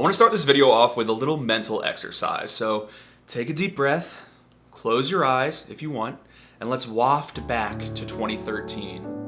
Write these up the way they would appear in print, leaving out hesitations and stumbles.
want to start this video off with a little mental exercise. So take a deep breath, close your eyes if you want, and let's waft back to 2013.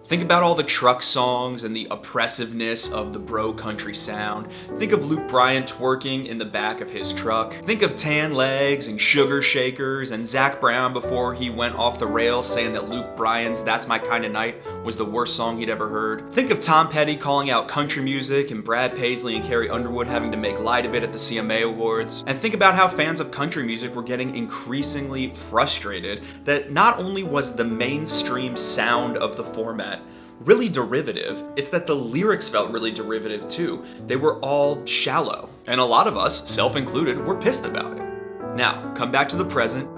Think about all the truck songs and the oppressiveness of the bro country sound. Think of Luke Bryan twerking in the back of his truck. Think of tan legs and sugar shakers and Zac Brown before he went off the rails saying that Luke Bryan's That's My Kinda Night was the worst song he'd ever heard. Think of Tom Petty calling out country music and Brad Paisley and Carrie Underwood having to make light of it at the CMA Awards. And think about how fans of country music were getting increasingly frustrated that not only was the mainstream sound of the format really derivative, it's that the lyrics felt really derivative too. They were all shallow. And a lot of us, self-included, were pissed about it. Now, come back to the present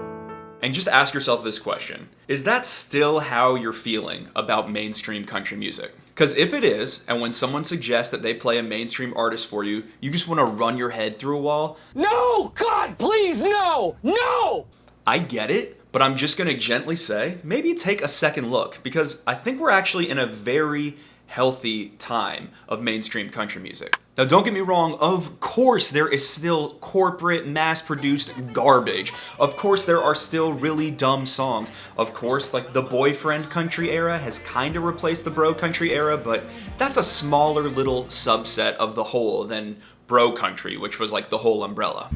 and just ask yourself this question. Is that still how you're feeling about mainstream country music? Because if it is, and when someone suggests that they play a mainstream artist for you, you just want to run your head through a wall. No! God, please, no! No! I get it. But I'm just gonna gently say, maybe take a second look, because I think we're actually in a very healthy time of mainstream country music. Now don't get me wrong, of course there is still corporate, mass-produced garbage. Of course there are still really dumb songs. Of course, like the boyfriend country era has kinda replaced the bro country era, but that's a smaller little subset of the whole than bro country, which was like the whole umbrella.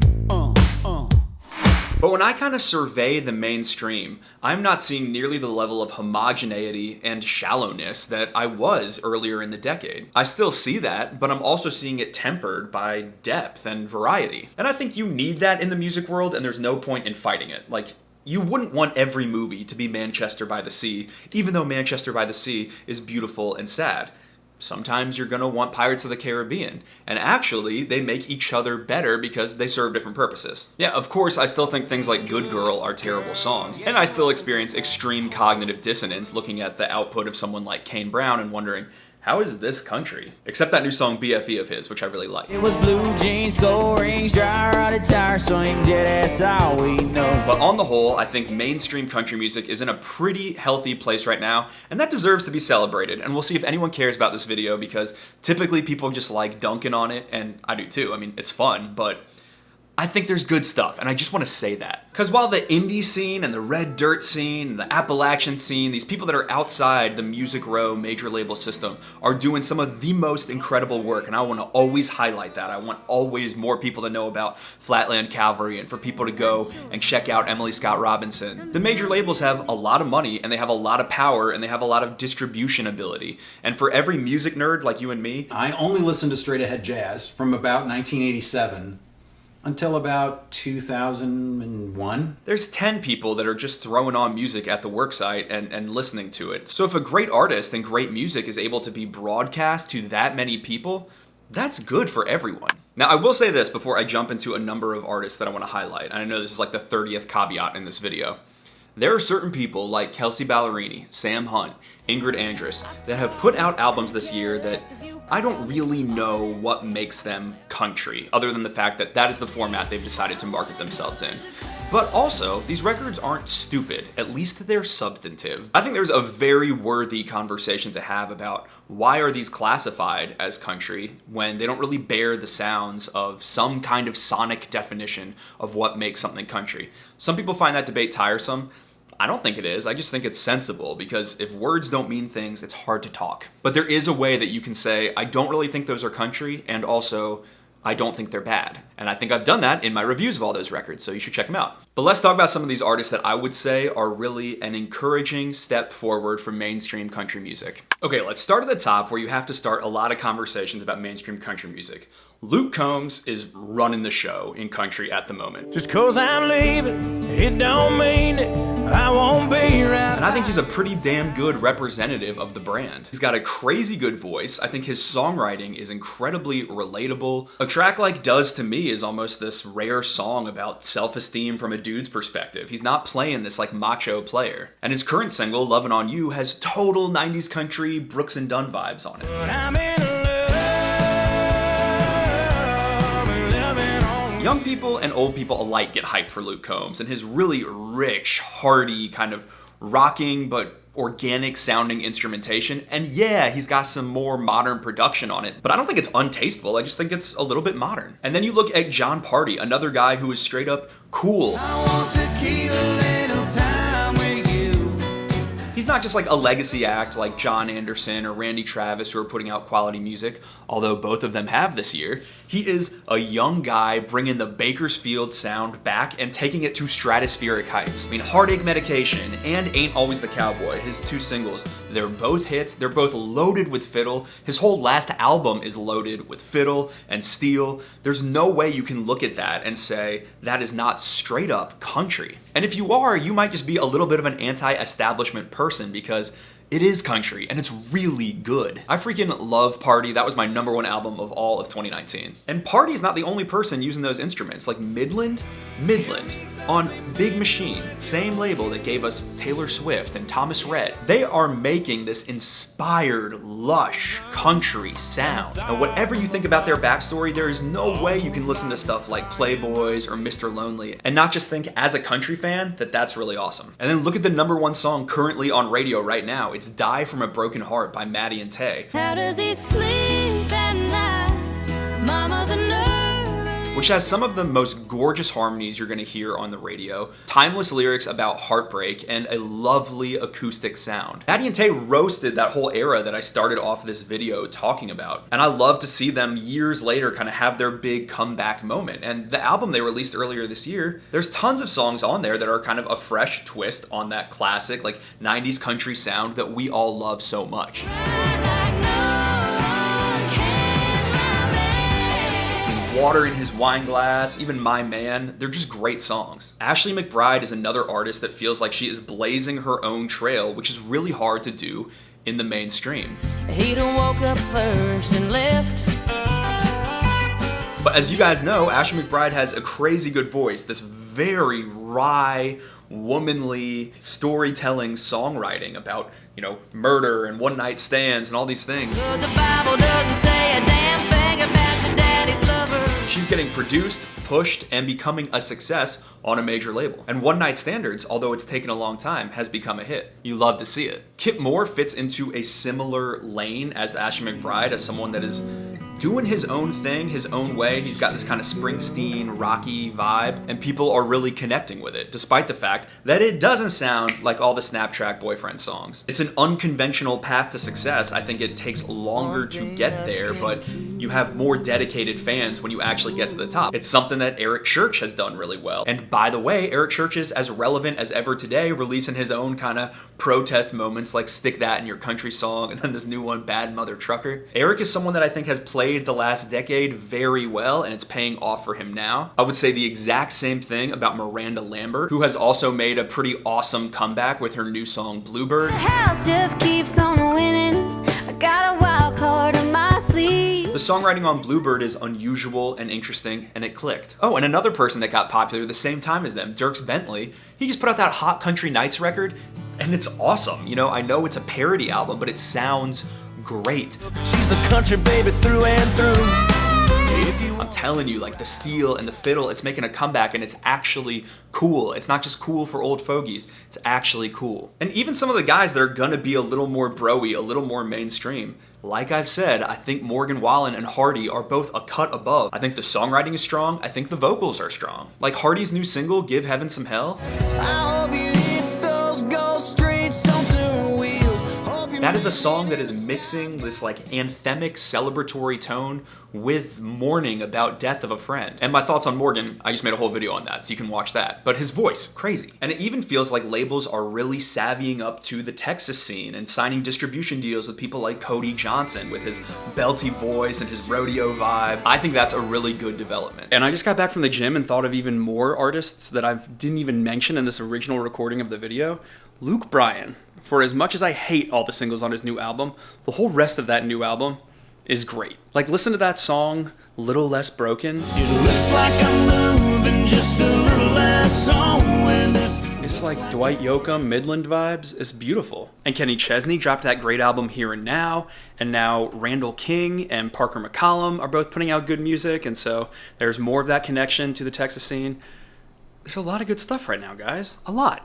But when I kind of survey the mainstream, I'm not seeing nearly the level of homogeneity and shallowness that I was earlier in the decade. I still see that, but I'm also seeing it tempered by depth and variety. And I think you need that in the music world, and there's no point in fighting it. Like, you wouldn't want every movie to be Manchester by the Sea, even though Manchester by the Sea is beautiful and sad. Sometimes you're gonna want Pirates of the Caribbean. And actually, they make each other better because they serve different purposes. Yeah, of course, I still think things like Good Girl are terrible songs. And I still experience extreme cognitive dissonance looking at the output of someone like Kane Brown and wondering, how is this country? Except that new song BFE of his, which I really like. It was blue jeans, gold rings, dry rotted tire swings, yeah, that's all we know. But on the whole, I think mainstream country music is in a pretty healthy place right now, and that deserves to be celebrated. And we'll see if anyone cares about this video, because typically people just like dunking on it, and I do too. I mean, it's fun, but I think there's good stuff, and I just want to say that. Because while the indie scene and the red dirt scene, and the Appalachian scene, these people that are outside the Music Row major label system are doing some of the most incredible work, and I want to always highlight that. I want always more people to know about Flatland Cavalry and for people to go and check out Emily Scott Robinson. The major labels have a lot of money, and they have a lot of power, and they have a lot of distribution ability. And for every music nerd like you and me, I only listened to straight ahead jazz from about 1987 until about 2001. There's 10 people that are just throwing on music at the worksite and listening to it. So if a great artist and great music is able to be broadcast to that many people, that's good for everyone. Now, I will say this before I jump into a number of artists that I want to highlight. And I know this is like the 30th caveat in this video. There are certain people like Kelsey Ballerini, Sam Hunt, Ingrid Andress that have put out albums this year that I don't really know what makes them country, other than the fact that that is the format they've decided to market themselves in. But also, these records aren't stupid, at least they're substantive. I think there's a very worthy conversation to have about why are these classified as country when they don't really bear the sounds of some kind of sonic definition of what makes something country. Some people find that debate tiresome. I don't think it is. I just think it's sensible, because if words don't mean things, it's hard to talk. But there is a way that you can say, I don't really think those are country, and also, I don't think they're bad. And I think I've done that in my reviews of all those records, so you should check them out. But let's talk about some of these artists that I would say are really an encouraging step forward for mainstream country music. Okay, let's start at the top, where you have to start a lot of conversations about mainstream country music. Luke Combs is running the show in country at the moment. Just 'cause I'm leaving, it don't mean it. I won't be right. And I think he's a pretty damn good representative of the brand. He's got a crazy good voice. I think his songwriting is incredibly relatable. A track like Does to Me is almost this rare song about self-esteem from a dude's perspective. He's not playing this like macho player. And his current single, Lovin' on You, has total 90s country Brooks and Dunn vibes on it. But I'm in love. Young people and old people alike get hyped for Luke Combs and his really rich, hearty, kind of rocking but organic sounding instrumentation. And yeah, he's got some more modern production on it, but I don't think it's untasteful. I just think it's a little bit modern. And then you look at Jon Pardi, another guy who is straight up cool. He's not just like a legacy act like John Anderson or Randy Travis who are putting out quality music, although both of them have this year. He is a young guy bringing the Bakersfield sound back and taking it to stratospheric heights. I mean, Heartache Medication and Ain't Always the Cowboy, his two singles, they're both hits. They're both loaded with fiddle. His whole last album is loaded with fiddle and steel. There's no way you can look at that and say that is not straight up country. And if you are, you might just be a little bit of an anti-establishment person because it is country and it's really good. I freaking love Pardi. That was my #1 album of all of 2019. And Pardi's not the only person using those instruments. Like Midland on Big Machine, same label that gave us Taylor Swift and Thomas Rhett. They are making this inspired, lush country sound. And whatever you think about their backstory, there is no way you can listen to stuff like Playboys or Mr. Lonely and not just think as a country fan that that's really awesome. And then look at the #1 song currently on radio right now. It's Die From a Broken Heart by Maddie Tae. How does he sleep at night? Mama, the nerve. Which has some of the most gorgeous harmonies you're gonna hear on the radio, timeless lyrics about heartbreak, and a lovely acoustic sound. Maddie Tae roasted that whole era that I started off this video talking about, and I love to see them years later kind of have their big comeback moment. And the album they released earlier this year, there's tons of songs on there that are kind of a fresh twist on that classic, like 90s country sound that we all love so much. Water in His Wine Glass, even My Man, they're just great songs. Ashley McBryde is another artist that feels like she is blazing her own trail, which is really hard to do in the mainstream. He done woke up first and left. But as you guys know, Ashley McBryde has a crazy good voice, this very wry, womanly storytelling songwriting about, murder and one-night stands and all these things. But the Bible doesn't say a damn thing about your daddy's lover. She's getting produced, pushed, and becoming a success on a major label. And One Night Standards, although it's taken a long time, has become a hit. You love to see it. Kip Moore fits into a similar lane as Ashley McBryde, as someone that is doing his own thing, his own way. He's got this kind of Springsteen, rocky vibe, and people are really connecting with it, despite the fact that it doesn't sound like all the Snaptrack Boyfriend songs. It's an unconventional path to success. I think it takes longer to get there, but you have more dedicated fans when you actually get to the top. It's something that Eric Church has done really well. And by the way, Eric Church is as relevant as ever today, releasing his own kind of protest moments like Stick That in Your Country Song, and then this new one, Bad Mother Trucker. Eric is someone that I think has played the last decade very well, and it's paying off for him now. I would say the exact same thing about Miranda Lambert, who has also made a pretty awesome comeback with her new song Bluebird. The house just keeps on winning. I got a wild card in my sleeve. The songwriting on Bluebird is unusual and interesting, and it clicked. Oh, and another person that got popular the same time as them, Dierks Bentley, he just put out that Hot Country Nights record, and it's awesome. I know it's a parody album, but it sounds great. She's a country baby through and through. I'm telling you, like the steel and the fiddle, it's making a comeback and it's actually cool. It's not just cool for old fogies, it's actually cool. And even some of the guys that are gonna be a little more bro-y, a little more mainstream, like I've said, I think Morgan Wallen and Hardy are both a cut above. I think the songwriting is strong, I think the vocals are strong. Like Hardy's new single, Give Heaven Some Hell. I hope you hit those ghost streets on two wheels. That is a song that is mixing this like anthemic celebratory tone with mourning about death of a friend. And my thoughts on Morgan, I just made a whole video on that, so you can watch that. But his voice, crazy. And it even feels like labels are really savvying up to the Texas scene and signing distribution deals with people like Cody Johnson with his belty voice and his rodeo vibe. I think that's a really good development. And I just got back from the gym and thought of even more artists that I didn't even mention in this original recording of the video. Luke Bryan. For as much as I hate all the singles on his new album, the whole rest of that new album is great. Like, listen to that song, Little Less Broken. It looks like I'm moving just a little less on when this. It's like Dwight Yoakam, Midland vibes. It's beautiful. And Kenny Chesney dropped that great album Here and Now Randall King and Parker McCollum are both putting out good music, and so there's more of that connection to the Texas scene. There's a lot of good stuff right now, guys. A lot.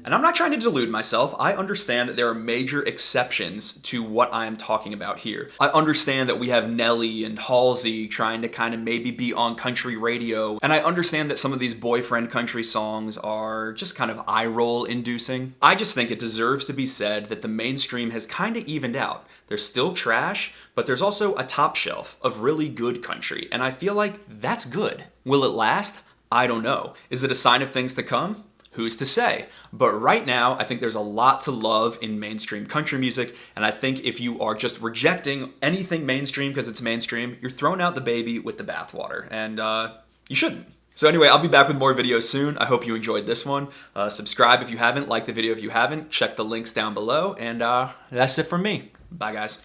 And I'm not trying to delude myself. I understand that there are major exceptions to what I am talking about here. I understand that we have Nelly and Halsey trying to kind of maybe be on country radio. And I understand that some of these boyfriend country songs are just kind of eye-roll inducing. I just think it deserves to be said that the mainstream has kind of evened out. There's still trash, but there's also a top shelf of really good country. And I feel like that's good. Will it last? I don't know. Is it a sign of things to come? Who's to say? But right now, I think there's a lot to love in mainstream country music, and I think if you are just rejecting anything mainstream because it's mainstream, you're throwing out the baby with the bathwater, and you shouldn't. So anyway, I'll be back with more videos soon. I hope you enjoyed this one. Subscribe if you haven't, like the video if you haven't, check the links down below, and that's it from me. Bye, guys.